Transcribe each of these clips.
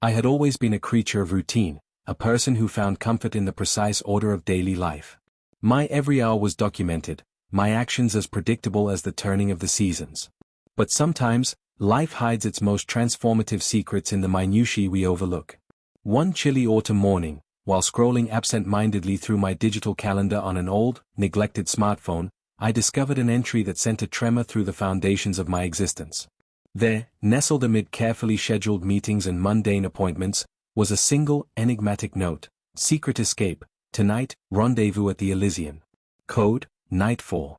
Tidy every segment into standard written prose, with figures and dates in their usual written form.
I had always been a creature of routine, a person who found comfort in the precise order of daily life. My every hour was documented, my actions as predictable as the turning of the seasons. But sometimes, life hides its most transformative secrets in the minutiae we overlook. One chilly autumn morning, while scrolling absent-mindedly through my digital calendar on an old, neglected smartphone, I discovered an entry that sent a tremor through the foundations of my existence. There, nestled amid carefully scheduled meetings and mundane appointments, was a single, enigmatic note: secret escape, tonight, rendezvous at the Elysian. Code, Night 4.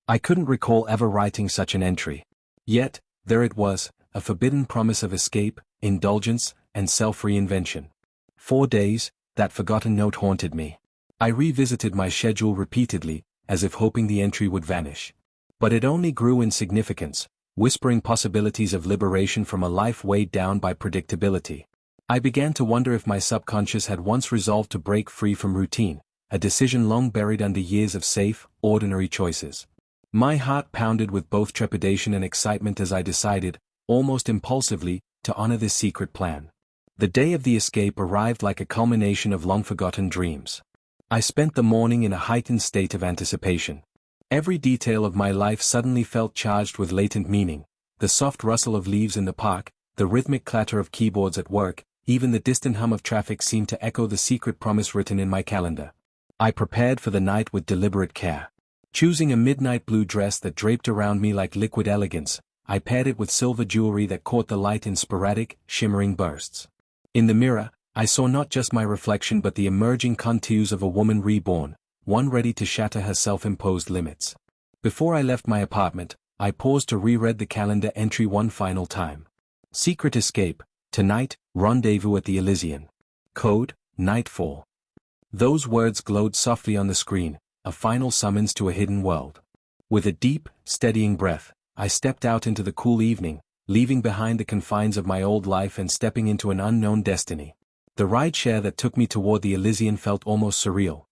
I couldn't recall ever writing such an entry. Yet, there it was, a forbidden promise of escape, indulgence, and self-reinvention. 4 days, that forgotten note haunted me. I revisited my schedule repeatedly, as if hoping the entry would vanish. But it only grew in significance, whispering possibilities of liberation from a life weighed down by predictability. I began to wonder if my subconscious had once resolved to break free from routine, a decision long buried under years of safe, ordinary choices. My heart pounded with both trepidation and excitement as I decided, almost impulsively, to honor this secret plan. The day of the escape arrived like a culmination of long-forgotten dreams. I spent the morning in a heightened state of anticipation. Every detail of my life suddenly felt charged with latent meaning: the soft rustle of leaves in the park, the rhythmic clatter of keyboards at work, even the distant hum of traffic seemed to echo the secret promise written in my calendar. I prepared for the night with deliberate care. Choosing a midnight blue dress that draped around me like liquid elegance, I paired it with silver jewelry that caught the light in sporadic, shimmering bursts. In the mirror, I saw not just my reflection but the emerging contours of a woman reborn, one ready to shatter her self-imposed limits. Before I left my apartment, I paused to reread the calendar entry one final time. Secret escape, tonight, rendezvous at the Elysian. Code, Night 4. Those words glowed softly on the screen, a final summons to a hidden world. With a deep, steadying breath, I stepped out into the cool evening, leaving behind the confines of my old life and stepping into an unknown destiny. The rideshare that took me toward the Elysian felt almost surreal.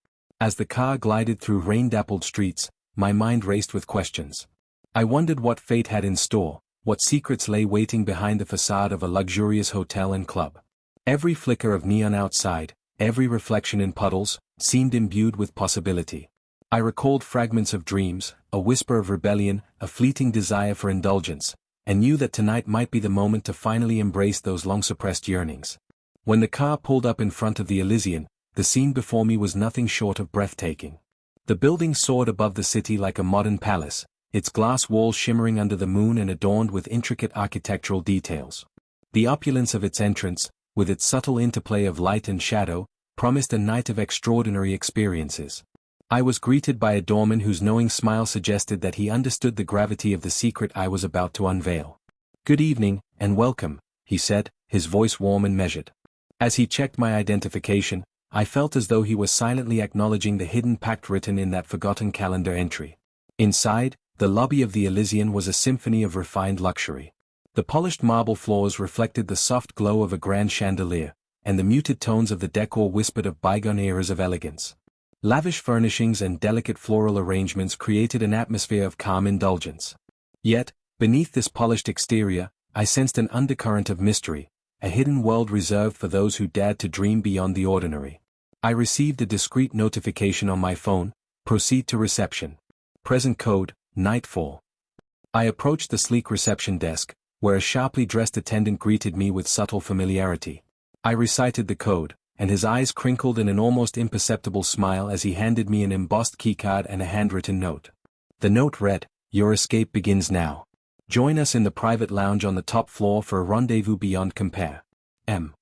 As the car glided through rain-dappled streets, my mind raced with questions. I wondered what fate had in store, what secrets lay waiting behind the facade of a luxurious hotel and club. Every flicker of neon outside, every reflection in puddles, seemed imbued with possibility. I recalled fragments of dreams, a whisper of rebellion, a fleeting desire for indulgence, and knew that tonight might be the moment to finally embrace those long-suppressed yearnings. When the car pulled up in front of the Elysian, the scene before me was nothing short of breathtaking. The building soared above the city like a modern palace, its glass walls shimmering under the moon and adorned with intricate architectural details. The opulence of its entrance, with its subtle interplay of light and shadow, promised a night of extraordinary experiences. I was greeted by a doorman whose knowing smile suggested that he understood the gravity of the secret I was about to unveil. "Good evening, and welcome," he said, his voice warm and measured. As he checked my identification, I felt as though he was silently acknowledging the hidden pact written in that forgotten calendar entry. Inside, the lobby of the Elysian was a symphony of refined luxury. The polished marble floors reflected the soft glow of a grand chandelier, and the muted tones of the decor whispered of bygone eras of elegance. Lavish furnishings and delicate floral arrangements created an atmosphere of calm indulgence. Yet, beneath this polished exterior, I sensed an undercurrent of mystery, a hidden world reserved for those who dared to dream beyond the ordinary. I received a discreet notification on my phone: proceed to reception. Present code, Night 4. I approached the sleek reception desk, where a sharply dressed attendant greeted me with subtle familiarity. I recited the code, and his eyes crinkled in an almost imperceptible smile as he handed me an embossed keycard and a handwritten note. The note read, "Your escape begins now. Join us in the private lounge on the top floor for a rendezvous beyond compare. M."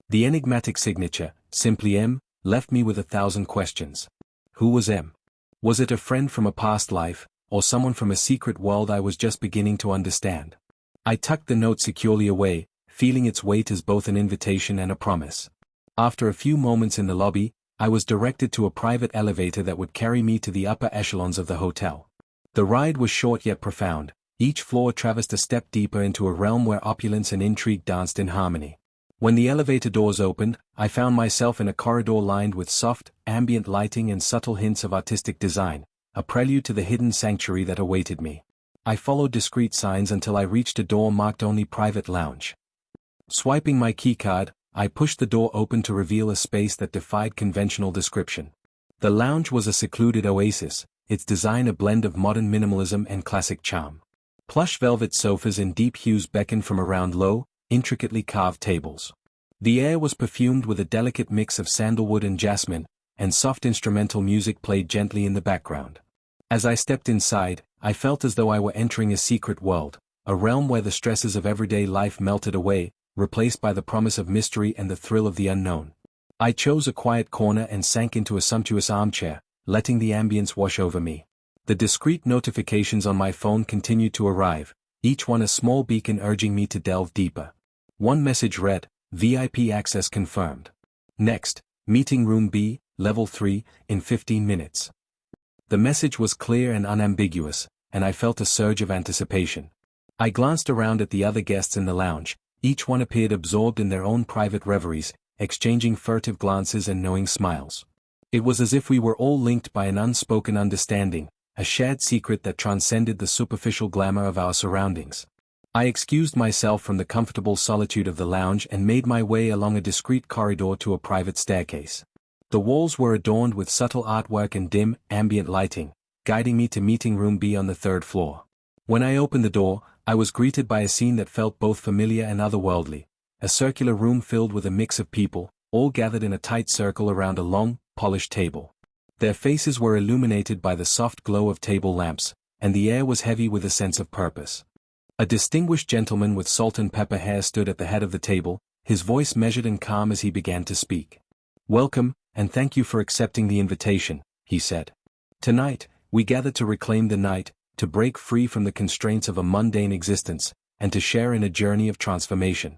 The enigmatic signature, simply M, left me with 1,000 questions. Who was M? Was it a friend from a past life, or someone from a secret world I was just beginning to understand? I tucked the note securely away, feeling its weight as both an invitation and a promise. After a few moments in the lobby, I was directed to a private elevator that would carry me to the upper echelons of the hotel. The ride was short yet profound. Each floor traversed a step deeper into a realm where opulence and intrigue danced in harmony. When the elevator doors opened, I found myself in a corridor lined with soft, ambient lighting and subtle hints of artistic design, a prelude to the hidden sanctuary that awaited me. I followed discreet signs until I reached a door marked only Private Lounge. Swiping my keycard, I pushed the door open to reveal a space that defied conventional description. The lounge was a secluded oasis, its design a blend of modern minimalism and classic charm. Plush velvet sofas in deep hues beckoned from around low, intricately carved tables. The air was perfumed with a delicate mix of sandalwood and jasmine, and soft instrumental music played gently in the background. As I stepped inside, I felt as though I were entering a secret world, a realm where the stresses of everyday life melted away, replaced by the promise of mystery and the thrill of the unknown. I chose a quiet corner and sank into a sumptuous armchair, letting the ambience wash over me. The discreet notifications on my phone continued to arrive, each one a small beacon urging me to delve deeper. One message read, VIP access confirmed. Next, meeting room B, level 3, in 15 minutes. The message was clear and unambiguous, and I felt a surge of anticipation. I glanced around at the other guests in the lounge, each one appeared absorbed in their own private reveries, exchanging furtive glances and knowing smiles. It was as if we were all linked by an unspoken understanding, a shared secret that transcended the superficial glamour of our surroundings. I excused myself from the comfortable solitude of the lounge and made my way along a discreet corridor to a private staircase. The walls were adorned with subtle artwork and dim, ambient lighting, guiding me to meeting room B on the 3rd floor. When I opened the door, I was greeted by a scene that felt both familiar and otherworldly, a circular room filled with a mix of people, all gathered in a tight circle around a long, polished table. Their faces were illuminated by the soft glow of table lamps, and the air was heavy with a sense of purpose. A distinguished gentleman with salt and pepper hair stood at the head of the table, his voice measured and calm as he began to speak. "Welcome, and thank you for accepting the invitation," he said. "Tonight, we gather to reclaim the night, to break free from the constraints of a mundane existence, and to share in a journey of transformation."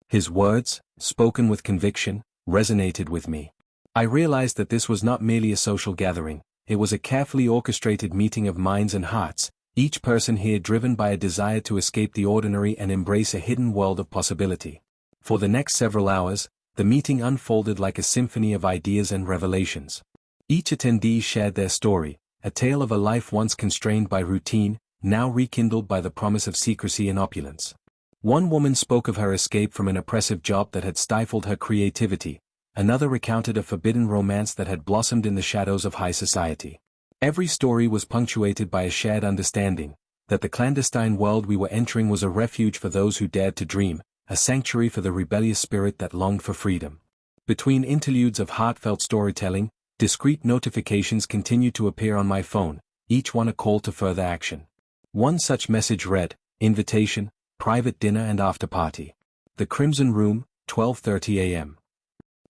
His words, spoken with conviction, resonated with me. I realized that this was not merely a social gathering, it was a carefully orchestrated meeting of minds and hearts, each person here driven by a desire to escape the ordinary and embrace a hidden world of possibility. For the next several hours, the meeting unfolded like a symphony of ideas and revelations. Each attendee shared their story, a tale of a life once constrained by routine, now rekindled by the promise of secrecy and opulence. One woman spoke of her escape from an oppressive job that had stifled her creativity, another recounted a forbidden romance that had blossomed in the shadows of high society. Every story was punctuated by a shared understanding, that the clandestine world we were entering was a refuge for those who dared to dream, a sanctuary for the rebellious spirit that longed for freedom. Between interludes of heartfelt storytelling, discreet notifications continued to appear on my phone, each one a call to further action. One such message read, "Invitation, private dinner and after party. The Crimson Room, 12:30 a.m.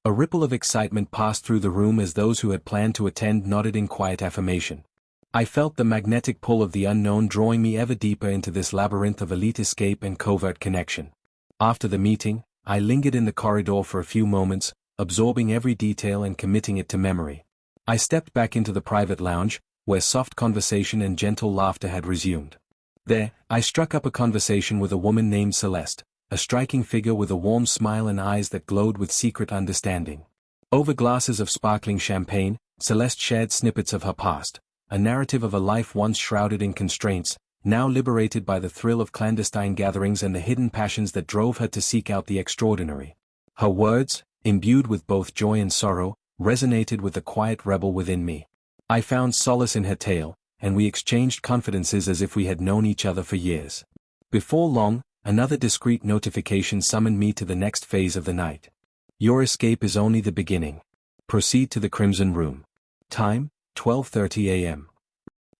A ripple of excitement passed through the room as those who had planned to attend nodded in quiet affirmation. I felt the magnetic pull of the unknown drawing me ever deeper into this labyrinth of elite escape and covert connection. After the meeting, I lingered in the corridor for a few moments, absorbing every detail and committing it to memory. I stepped back into the private lounge, where soft conversation and gentle laughter had resumed. There, I struck up a conversation with a woman named Celeste, a striking figure with a warm smile and eyes that glowed with secret understanding. Over glasses of sparkling champagne, Celeste shared snippets of her past, a narrative of a life once shrouded in constraints, now liberated by the thrill of clandestine gatherings and the hidden passions that drove her to seek out the extraordinary. Her words, imbued with both joy and sorrow, resonated with the quiet rebel within me. I found solace in her tale, and we exchanged confidences as if we had known each other for years. Before long, another discreet notification summoned me to the next phase of the night. "Your escape is only the beginning. Proceed to the Crimson Room. Time, 12:30 a.m.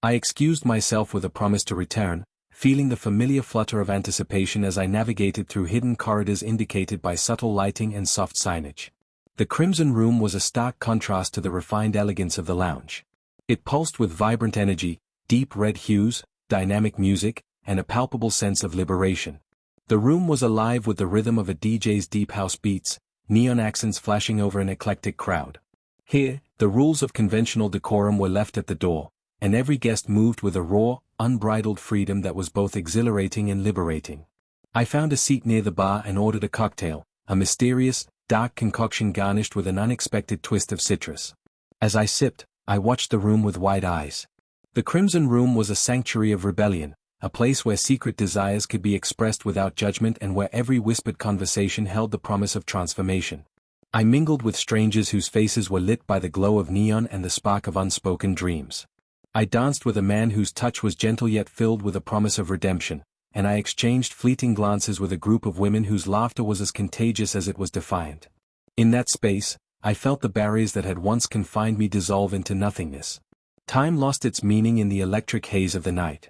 I excused myself with a promise to return, feeling the familiar flutter of anticipation as I navigated through hidden corridors indicated by subtle lighting and soft signage. The Crimson Room was a stark contrast to the refined elegance of the lounge. It pulsed with vibrant energy, deep red hues, dynamic music, and a palpable sense of liberation. The room was alive with the rhythm of a DJ's deep house beats, neon accents flashing over an eclectic crowd. Here, the rules of conventional decorum were left at the door, and every guest moved with a raw, unbridled freedom that was both exhilarating and liberating. I found a seat near the bar and ordered a cocktail, a mysterious, dark concoction garnished with an unexpected twist of citrus. As I sipped, I watched the room with wide eyes. The Crimson Room was a sanctuary of rebellion, a place where secret desires could be expressed without judgment and where every whispered conversation held the promise of transformation. I mingled with strangers whose faces were lit by the glow of neon and the spark of unspoken dreams. I danced with a man whose touch was gentle yet filled with a promise of redemption, and I exchanged fleeting glances with a group of women whose laughter was as contagious as it was defiant. In that space, I felt the barriers that had once confined me dissolve into nothingness. Time lost its meaning in the electric haze of the night.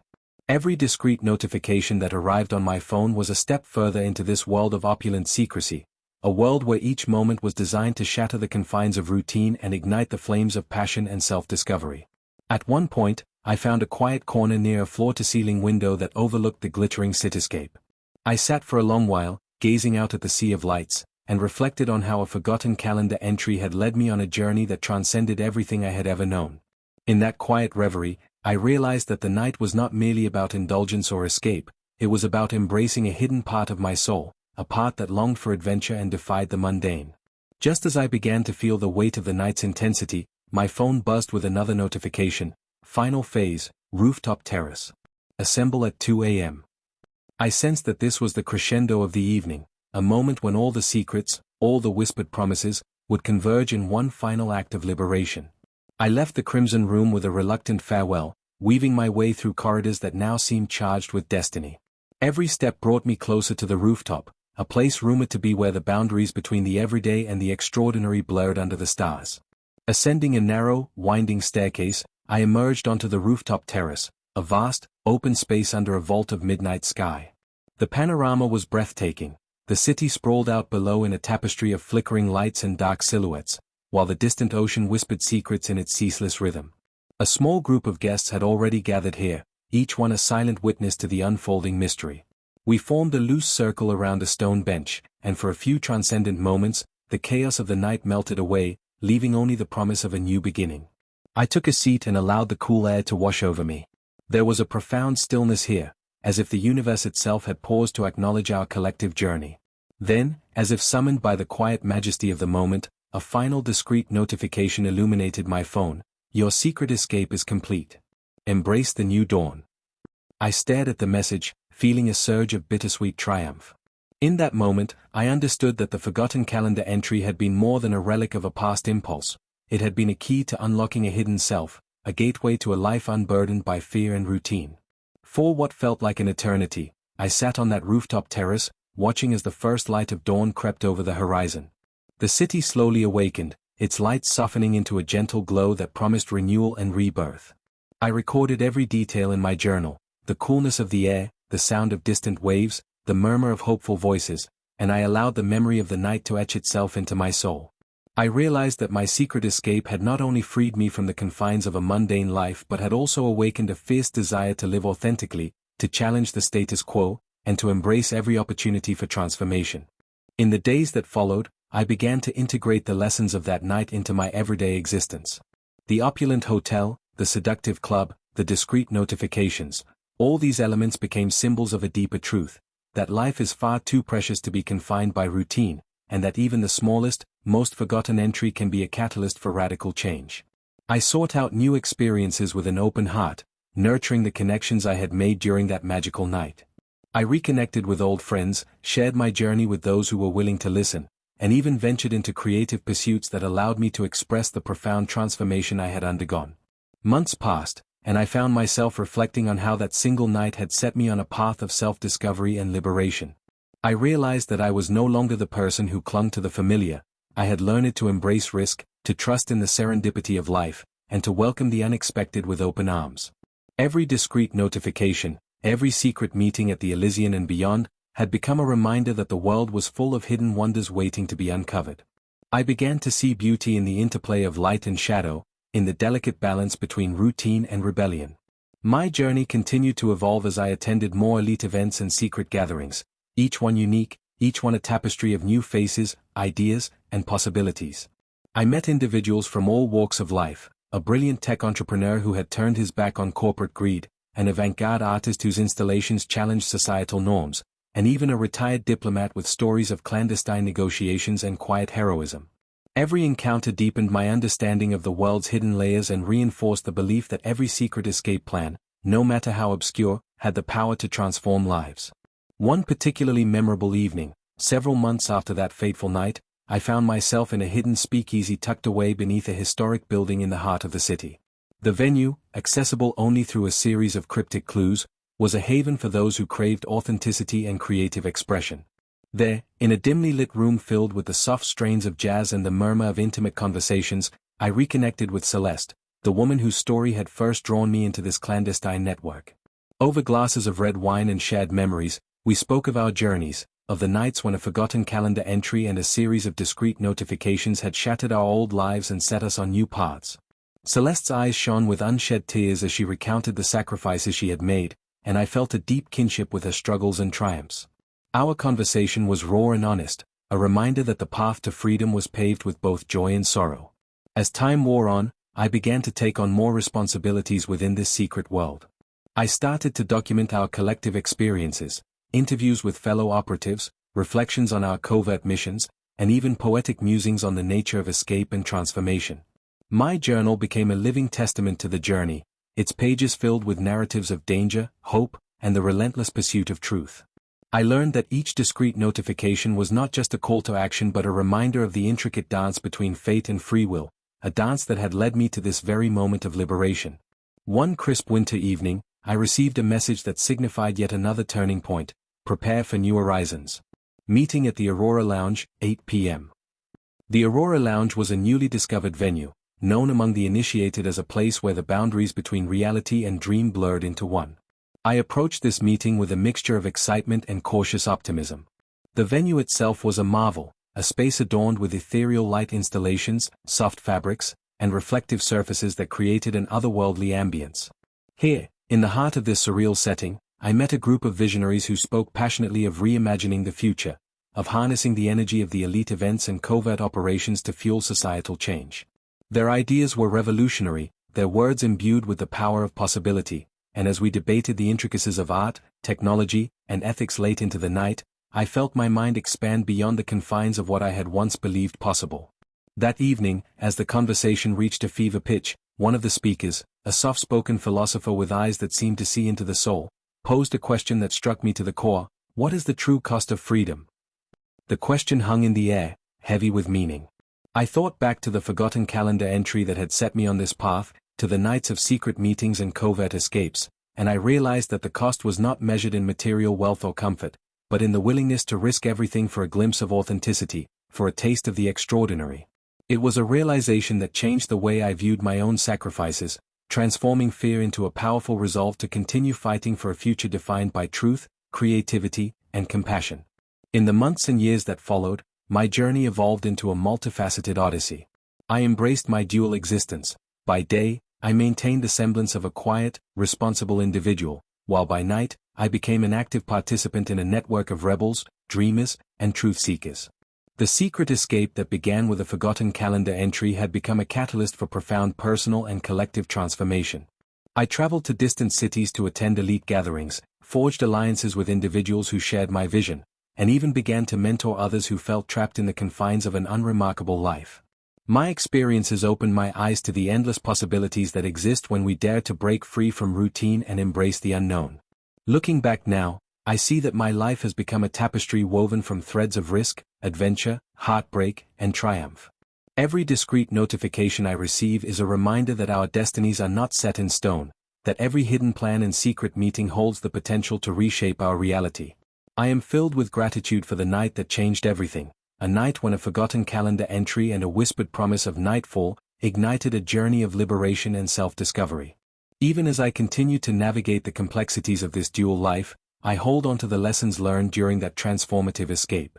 Every discreet notification that arrived on my phone was a step further into this world of opulent secrecy, a world where each moment was designed to shatter the confines of routine and ignite the flames of passion and self-discovery. At one point, I found a quiet corner near a floor-to-ceiling window that overlooked the glittering cityscape. I sat for a long while, gazing out at the sea of lights, and reflected on how a forgotten calendar entry had led me on a journey that transcended everything I had ever known. In that quiet reverie, I realized that the night was not merely about indulgence or escape, it was about embracing a hidden part of my soul, a part that longed for adventure and defied the mundane. Just as I began to feel the weight of the night's intensity, my phone buzzed with another notification: Final phase, rooftop terrace. Assemble at 2 a.m. I sensed that this was the crescendo of the evening, a moment when all the secrets, all the whispered promises, would converge in one final act of liberation. I left the crimson room with a reluctant farewell, weaving my way through corridors that now seemed charged with destiny. Every step brought me closer to the rooftop, a place rumored to be where the boundaries between the everyday and the extraordinary blurred under the stars. Ascending a narrow, winding staircase, I emerged onto the rooftop terrace, a vast, open space under a vault of midnight sky. The panorama was breathtaking. The city sprawled out below in a tapestry of flickering lights and dark silhouettes, while the distant ocean whispered secrets in its ceaseless rhythm. A small group of guests had already gathered here, each one a silent witness to the unfolding mystery. We formed a loose circle around a stone bench, and for a few transcendent moments, the chaos of the night melted away, leaving only the promise of a new beginning. I took a seat and allowed the cool air to wash over me. There was a profound stillness here, as if the universe itself had paused to acknowledge our collective journey. Then, as if summoned by the quiet majesty of the moment, a final discreet notification illuminated my phone: Your secret escape is complete. Embrace the new dawn. I stared at the message, feeling a surge of bittersweet triumph. In that moment, I understood that the forgotten calendar entry had been more than a relic of a past impulse. It had been a key to unlocking a hidden self, a gateway to a life unburdened by fear and routine. For what felt like an eternity, I sat on that rooftop terrace, watching as the first light of dawn crept over the horizon. The city slowly awakened, its lights softening into a gentle glow that promised renewal and rebirth. I recorded every detail in my journal: the coolness of the air, the sound of distant waves, the murmur of hopeful voices, and I allowed the memory of the night to etch itself into my soul. I realized that my secret escape had not only freed me from the confines of a mundane life but had also awakened a fierce desire to live authentically, to challenge the status quo, and to embrace every opportunity for transformation. In the days that followed, I began to integrate the lessons of that night into my everyday existence. The opulent hotel, the seductive club, the discreet notifications, all these elements became symbols of a deeper truth: that life is far too precious to be confined by routine, and that even the smallest, most forgotten entry can be a catalyst for radical change. I sought out new experiences with an open heart, nurturing the connections I had made during that magical night. I reconnected with old friends, shared my journey with those who were willing to listen, and even ventured into creative pursuits that allowed me to express the profound transformation I had undergone. Months passed, and I found myself reflecting on how that single night had set me on a path of self-discovery and liberation. I realized that I was no longer the person who clung to the familiar. I had learned to embrace risk, to trust in the serendipity of life, and to welcome the unexpected with open arms. Every discreet notification, every secret meeting at the Elysian and beyond, had become a reminder that the world was full of hidden wonders waiting to be uncovered. I began to see beauty in the interplay of light and shadow, in the delicate balance between routine and rebellion. My journey continued to evolve as I attended more elite events and secret gatherings, each one unique, each one a tapestry of new faces, ideas, and possibilities. I met individuals from all walks of life: a brilliant tech entrepreneur who had turned his back on corporate greed, an avant-garde artist whose installations challenged societal norms, and even a retired diplomat with stories of clandestine negotiations and quiet heroism. Every encounter deepened my understanding of the world's hidden layers and reinforced the belief that every secret escape plan, no matter how obscure, had the power to transform lives. One particularly memorable evening, several months after that fateful night, I found myself in a hidden speakeasy tucked away beneath a historic building in the heart of the city. The venue, accessible only through a series of cryptic clues, was a haven for those who craved authenticity and creative expression. There, in a dimly lit room filled with the soft strains of jazz and the murmur of intimate conversations, I reconnected with Celeste, the woman whose story had first drawn me into this clandestine network. Over glasses of red wine and shared memories, we spoke of our journeys, of the nights when a forgotten calendar entry and a series of discreet notifications had shattered our old lives and set us on new paths. Celeste's eyes shone with unshed tears as she recounted the sacrifices she had made, and I felt a deep kinship with her struggles and triumphs. Our conversation was raw and honest, a reminder that the path to freedom was paved with both joy and sorrow. As time wore on, I began to take on more responsibilities within this secret world. I started to document our collective experiences, interviews with fellow operatives, reflections on our covert missions, and even poetic musings on the nature of escape and transformation. My journal became a living testament to the journey, its pages filled with narratives of danger, hope, and the relentless pursuit of truth. I learned that each discreet notification was not just a call to action but a reminder of the intricate dance between fate and free will, a dance that had led me to this very moment of liberation. One crisp winter evening, I received a message that signified yet another turning point: prepare for new horizons. Meeting at the Aurora Lounge, 8 p.m. The Aurora Lounge was a newly discovered venue, known among the initiated as a place where the boundaries between reality and dream blurred into one. I approached this meeting with a mixture of excitement and cautious optimism. The venue itself was a marvel, a space adorned with ethereal light installations, soft fabrics, and reflective surfaces that created an otherworldly ambience. Here, in the heart of this surreal setting, I met a group of visionaries who spoke passionately of reimagining the future, of harnessing the energy of the elite events and covert operations to fuel societal change. Their ideas were revolutionary, their words imbued with the power of possibility, and as we debated the intricacies of art, technology, and ethics late into the night, I felt my mind expand beyond the confines of what I had once believed possible. That evening, as the conversation reached a fever pitch, one of the speakers, a soft-spoken philosopher with eyes that seemed to see into the soul, posed a question that struck me to the core: what is the true cost of freedom? The question hung in the air, heavy with meaning. I thought back to the forgotten calendar entry that had set me on this path, to the nights of secret meetings and covert escapes, and I realized that the cost was not measured in material wealth or comfort, but in the willingness to risk everything for a glimpse of authenticity, for a taste of the extraordinary. It was a realization that changed the way I viewed my own sacrifices, transforming fear into a powerful resolve to continue fighting for a future defined by truth, creativity, and compassion. In the months and years that followed, my journey evolved into a multifaceted odyssey. I embraced my dual existence. By day, I maintained the semblance of a quiet, responsible individual, while by night, I became an active participant in a network of rebels, dreamers, and truth-seekers. The secret escape that began with a forgotten calendar entry had become a catalyst for profound personal and collective transformation. I traveled to distant cities to attend elite gatherings, forged alliances with individuals who shared my vision, and even began to mentor others who felt trapped in the confines of an unremarkable life. My experiences opened my eyes to the endless possibilities that exist when we dare to break free from routine and embrace the unknown. Looking back now, I see that my life has become a tapestry woven from threads of risk, adventure, heartbreak, and triumph. Every discreet notification I receive is a reminder that our destinies are not set in stone, that every hidden plan and secret meeting holds the potential to reshape our reality. I am filled with gratitude for the night that changed everything, a night when a forgotten calendar entry and a whispered promise of nightfall ignited a journey of liberation and self-discovery. Even as I continue to navigate the complexities of this dual life, I hold on to the lessons learned during that transformative escape.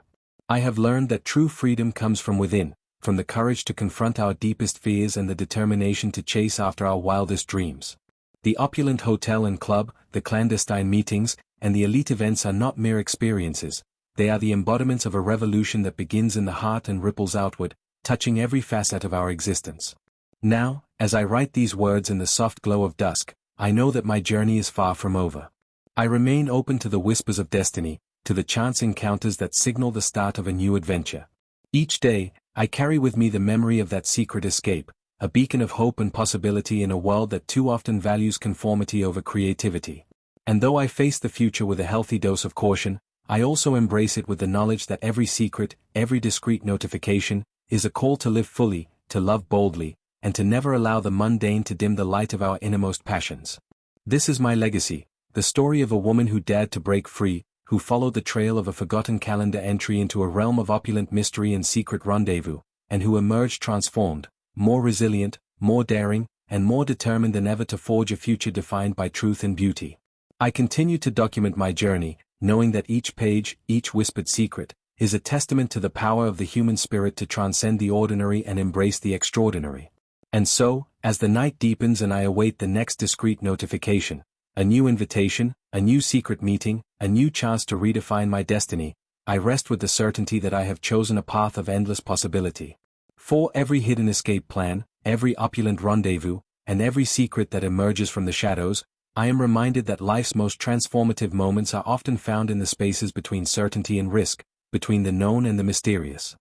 I have learned that true freedom comes from within, from the courage to confront our deepest fears and the determination to chase after our wildest dreams. The opulent hotel and club, the clandestine meetings, and the elite events are not mere experiences, they are the embodiments of a revolution that begins in the heart and ripples outward, touching every facet of our existence. Now, as I write these words in the soft glow of dusk, I know that my journey is far from over. I remain open to the whispers of destiny, to the chance encounters that signal the start of a new adventure. Each day, I carry with me the memory of that secret escape, a beacon of hope and possibility in a world that too often values conformity over creativity. And though I face the future with a healthy dose of caution, I also embrace it with the knowledge that every secret, every discreet notification, is a call to live fully, to love boldly, and to never allow the mundane to dim the light of our innermost passions. This is my legacy, the story of a woman who dared to break free, who followed the trail of a forgotten calendar entry into a realm of opulent mystery and secret rendezvous, and who emerged transformed, more resilient, more daring, and more determined than ever to forge a future defined by truth and beauty. I continue to document my journey, knowing that each page, each whispered secret, is a testament to the power of the human spirit to transcend the ordinary and embrace the extraordinary. And so, as the night deepens and I await the next discreet notification, a new invitation, a new secret meeting, a new chance to redefine my destiny, I rest with the certainty that I have chosen a path of endless possibility. For every hidden escape plan, every opulent rendezvous, and every secret that emerges from the shadows, I am reminded that life's most transformative moments are often found in the spaces between certainty and risk, between the known and the mysterious.